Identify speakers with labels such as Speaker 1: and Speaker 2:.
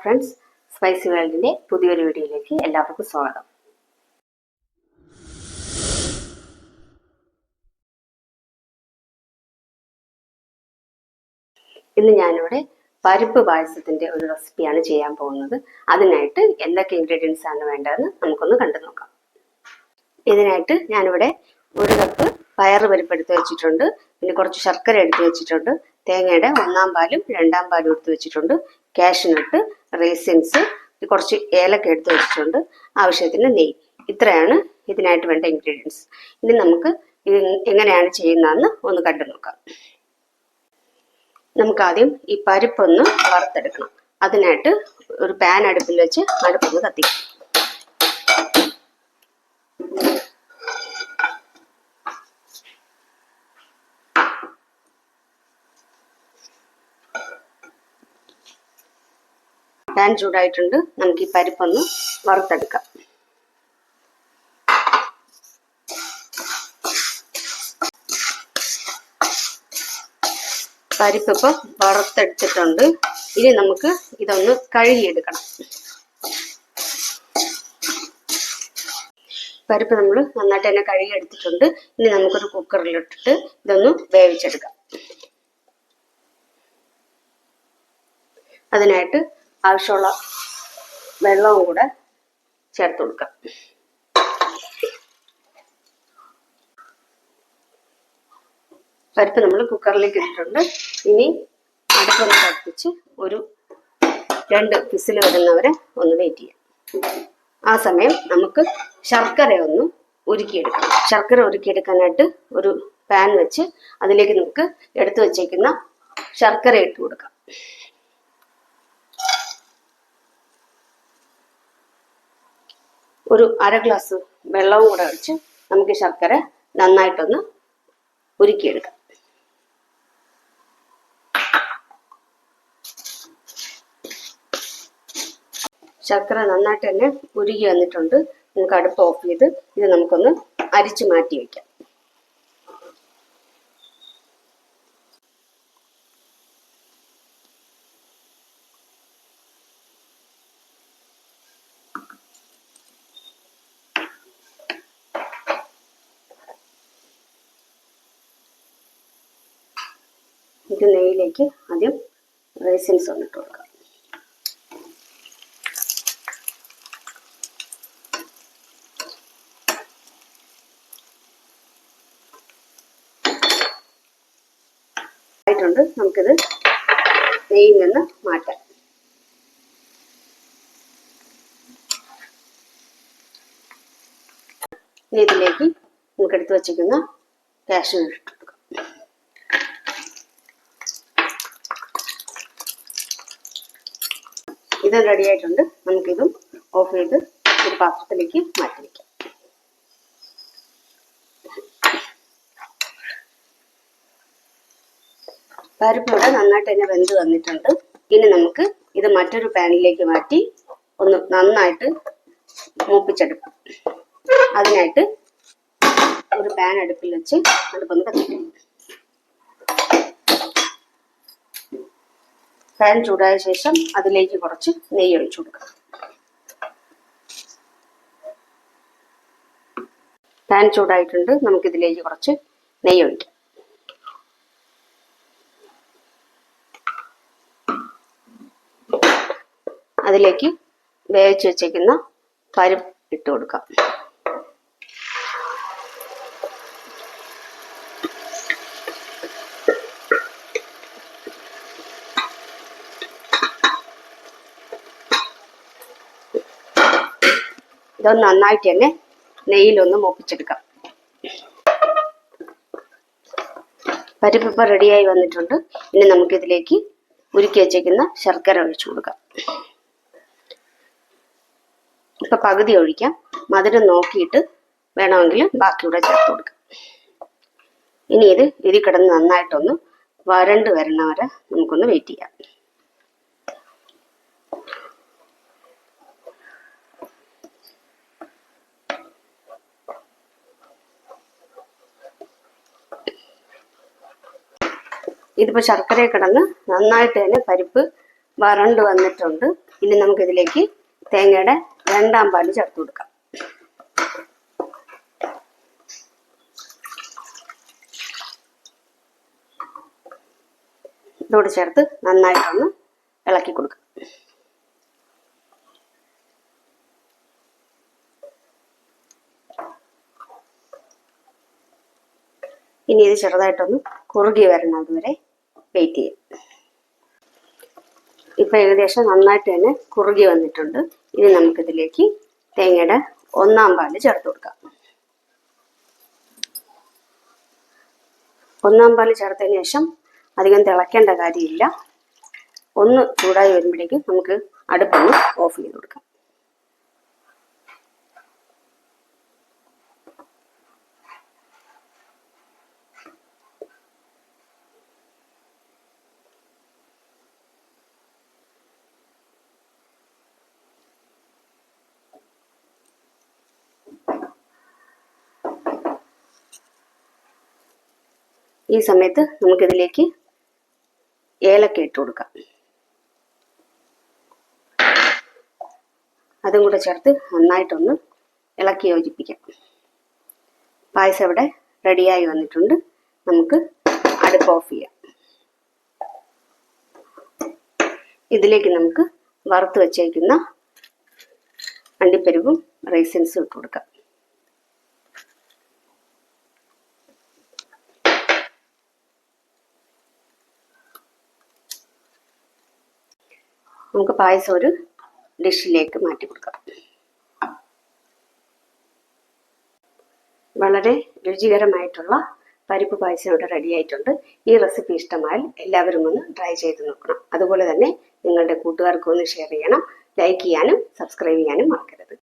Speaker 1: Friends, spicy വേൾഡിൻ്റെ പുതിയൊരു വീഡിയോയിലേക്ക് എല്ലാവർക്കും സ്വാഗതം. ഇന്ന് ഞാനിവിടെ പരിപ്പ് പായസത്തിൻ്റെ ഒരു റെസിപ്പിയാണ് ചെയ്യാൻ പോകുന്നത്. അതിനായിട്ട് എന്തൊക്കെ ഇൻഗ്രീഡിയൻസ് ആണ് വേണ്ടതെന്ന് നമുക്കൊന്ന് കണ്ടു നോക്കാം. ഇതിനായിട്ട് ഞാനിവിടെ 1 കപ്പ് പയറ് പരിപ്പ് എടുത്ത് വെച്ചിട്ടുണ്ട്. പിന്നെ കുറച്ച് ശർക്കര എടുത്ത് വെച്ചിട്ടുണ്ട്. തേങ്ങയുടെ 1-ാം പാലും 2-ാം പാലും എടുത്ത് വെച്ചിട്ടുണ്ട്. കാഷ്യൂനട്ട്, റേസിൻസ്, കുറച്ച് ഏലക്ക എടുത്ത് വെച്ചിട്ടുണ്ട്. ആവശ്യത്തിന് നെയ്യ്. ഇത്രയാണ് ഇതിനായിട്ട് വേണ്ട ഇൻഗ്രീഡിയൻസ്. ഇനി നമുക്ക് ഇത് എങ്ങനെയാണ് ചെയ്യുന്നതെന്ന് ഒന്ന് കണ്ടു നോക്കാം. നമുക്കാദ്യം ഈ പരിപ്പൊന്ന് വറുത്തെടുക്കണം. അതിനായിട്ട് ഒരു പാൻ അടുപ്പിൽ വെച്ച് അടുപ്പൊന്ന് കത്തിക്കും. പാൻ ചൂടായിട്ടുണ്ട്. നമുക്ക് ഈ പരിപ്പൊന്ന് വറുത്തെടുക്കാം. പരിപ്പ് ഇപ്പം വറുത്തെടുത്തിട്ടുണ്ട്. ഇനി നമുക്ക് ഇതൊന്ന് കഴുകിയെടുക്കണം. പരിപ്പ് നമ്മൾ നന്നായിട്ട് തന്നെ കഴുകിയെടുത്തിട്ടുണ്ട്. ഇനി നമുക്കൊരു കുക്കറിലിട്ടിട്ട് ഇതൊന്ന് വേവിച്ചെടുക്കാം. അതിനായിട്ട് ആവശ്യമുള്ള വെള്ളവും കൂടെ ചേർത്ത് കൊടുക്കാം. പരിപ്പ് നമ്മൾ കുക്കറിലേക്ക് ഇട്ടിട്ടുണ്ട്. ഇനി അടുപ്പൊന്ന് കത്തിച്ച് ഒരു 2 വിസിൽ വരുന്നവരെ ഒന്ന് വെയിറ്റ് ചെയ്യാം. ആ സമയം നമുക്ക് ശർക്കര ഒന്ന് ഉരുക്കിയെടുക്കണം. ശർക്കര ഉരുക്കിയെടുക്കാനായിട്ട് ഒരു പാൻ വെച്ച് അതിലേക്ക് നമുക്ക് എടുത്തു വച്ചേക്കുന്ന ശർക്കര ഇട്ട് കൊടുക്കാം. ഒരു 1/2 ഗ്ലാസ് വെള്ളവും കൂടെ ഒഴിച്ച് നമുക്ക് ശർക്കര നന്നായിട്ടൊന്ന് ഉരുക്കിയെടുക്കാം. ശർക്കര നന്നായിട്ട് തന്നെ ഉരുകി വന്നിട്ടുണ്ട്. നമുക്ക് അടുപ്പ് ഓഫ് ചെയ്ത് ഇത് നമുക്കൊന്ന് അരിച്ച് മാറ്റി വയ്ക്കാം. ഇത് നെയ്യിലേക്ക് ആദ്യം റേസിൻസ് ഒന്നിട്ട് കൊടുക്കാം. ആയിട്ടുണ്ട്. നമുക്കിത് നെയ്യിൽ നിന്ന് മാറ്റാം. ഇനി ഇതിലേക്ക് നമുക്ക് എടുത്ത് വച്ചിരിക്കുന്ന കാഷ്യൂ ഇട്ട് കൊടുക്കാം. ഇത് റെഡി ആയിട്ടുണ്ട്. നമുക്കിതും ഓഫ് ചെയ്ത് ഒരു പാത്രത്തിലേക്ക് മാറ്റി വയ്ക്കാം. പരിപ്പ് ഇവിടെ നന്നായിട്ട് തന്നെ വെന്ത് വന്നിട്ടുണ്ട്. ഇനി നമുക്ക് ഇത് മറ്റൊരു പാനിലേക്ക് മാറ്റി ഒന്ന് നന്നായിട്ട് മൂപ്പിച്ചെടുക്കാം. അതിനായിട്ട് ഒരു പാൻ അടുപ്പിൽ വെച്ച് അടുപ്പൊന്ന് കത്തിക്കാം. പാൻ ചൂടായ ശേഷം അതിലേക്ക് കുറച്ച് നെയ്യ് ഒഴിച്ചു കൊടുക്കാം. പാൻ ചൂടായിട്ടുണ്ട്. നമുക്കിതിലേക്ക് കുറച്ച് നെയ്യ് ഒഴിക്കാം. അതിലേക്ക് വേവിച്ച് വെച്ചേക്കുന്ന പരിപ്പ് ഇട്ട് കൊടുക്കാം. ഇതൊന്ന് നന്നായിട്ട് തന്നെ നെയ്യിലൊന്ന് മൂപ്പിച്ചെടുക്കാം. പരിപ്പ് ഇപ്പം റെഡിയായി വന്നിട്ടുണ്ട്. ഇനി നമുക്കിതിലേക്ക് ഉരുക്കി വെച്ചേക്കുന്ന ശർക്കര ഒഴിച്ചു കൊടുക്കാം. ഇപ്പം പകുതി ഒഴിക്കാം. മധുരം നോക്കിയിട്ട് വേണമെങ്കിൽ ബാക്കിയൂടെ ചേർത്ത് കൊടുക്കാം. ഇനി ഇതിൽ കിടന്ന് നന്നായിട്ടൊന്ന് വരണ്ട് വരണ വരെ നമുക്കൊന്ന് വെയിറ്റ് ചെയ്യാം. ഇതിപ്പോൾ ശർക്കരയെ കിടന്ന് നന്നായിട്ട് തന്നെ പരിപ്പ് വരണ്ട് വന്നിട്ടുണ്ട്. ഇനി നമുക്കിതിലേക്ക് തേങ്ങയുടെ 2ാം പാല് ചേർത്ത് കൊടുക്കാം. ഇതോട് ചേർത്ത് നന്നായിട്ടൊന്ന് ഇളക്കി കൊടുക്കാം. ഇനി ഇത് ചെറുതായിട്ടൊന്ന് കുറുകി വരണം, അതുവരെ വെയിറ്റ് ചെയ്യും. ഇപ്പം ഏകദേശം നന്നായിട്ട് തന്നെ കുറുകി വന്നിട്ടുണ്ട്. ഇനി നമുക്കിതിലേക്ക് തേങ്ങയുടെ 1ാം പാല് ചേർത്ത് കൊടുക്കാം. 1ാം പാല് ചേർത്തതിന് ശേഷം അധികം തിളയ്ക്കേണ്ട കാര്യമില്ല. ഒന്ന് ചൂടായി വരുമ്പോഴേക്കും നമുക്ക് അടുപ്പൊന്ന് ഓഫ് ചെയ്ത് കൊടുക്കാം. ഈ സമയത്ത് നമുക്കിതിലേക്ക് ഏലക്ക ഇട്ട് കൊടുക്കാം. അതും കൂടെ ചേർത്ത് നന്നായിട്ടൊന്ന് ഇളക്കി യോജിപ്പിക്കാം. പായസം ഇവിടെ റെഡിയായി വന്നിട്ടുണ്ട്. നമുക്ക് അടുപ്പ് ഓഫ് ചെയ്യാം. ഇതിലേക്ക് നമുക്ക് വറുത്ത് വച്ചേക്കുന്ന അണ്ടിപ്പരിപ്പും റൈസിൻസും ഇട്ട് കൊടുക്കാം. നമുക്ക് പായസം ഒരു ഡിഷിലേക്ക് മാറ്റി കൊടുക്കാം. വളരെ രുചികരമായിട്ടുള്ള പരിപ്പ് പായസം ഇവിടെ റെഡി ആയിട്ടുണ്ട്. ഈ റെസിപ്പി ഇഷ്ടമായാൽ എല്ലാവരും ഒന്ന് ട്രൈ ചെയ്ത് നോക്കണം. അതുപോലെ തന്നെ നിങ്ങളുടെ കൂട്ടുകാർക്ക് ഒന്ന് ഷെയർ ചെയ്യണം. ലൈക്ക് ചെയ്യാനും സബ്സ്ക്രൈബ് ചെയ്യാനും മറക്കരുത്.